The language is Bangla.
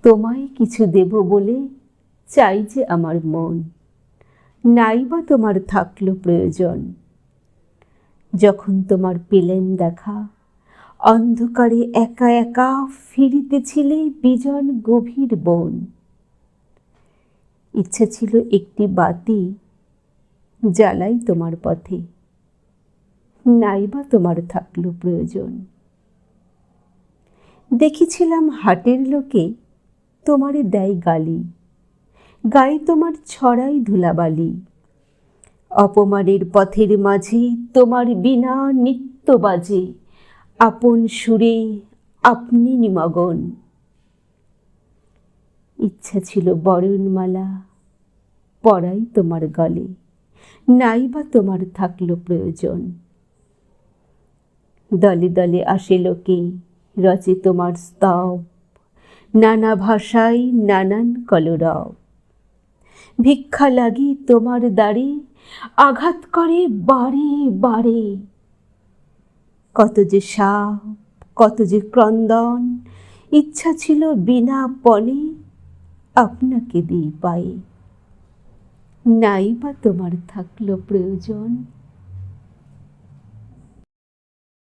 তোমায় কিছু দেব বলে চাই যে আমার মন, নাই বা তোমার থাকলো প্রয়োজন। যখন তোমার পেলেন দেখা, অন্ধকারে একা একা ফিরিতেছিলে বিজন গভীর বন। ইচ্ছা ছিল একটি বাতি জ্বালাই তোমার পথে, নাই বা তোমার থাকলো প্রয়োজন। দেখেছিলাম হাটের লোকে তোমারে দেয় গালি, গায়ে তোমার ছড়াই ধুলাবালি। অপমানের পথের মাঝে তোমার বিনা নিত্য বাজে, আপন সুরে আপনি নিমগন। ইচ্ছা ছিল বরণমালা পরাই তোমার গলে, নাই বা তোমার থাকলো প্রয়োজন। দলে দলে আসে লোকে, রচে তোমার স্তব, নানা ভাষায় নানান কলরব। ভিক্ষা লাগি তোমার দ্বারে, আঘাত করে বারে বারে। কত যে সাপ, কত যে ক্রন্দন, ইচ্ছা ছিল বিনা পণে আপনাকে দিই পায়ে, নাই বা তোমার থাকলো প্রয়োজন।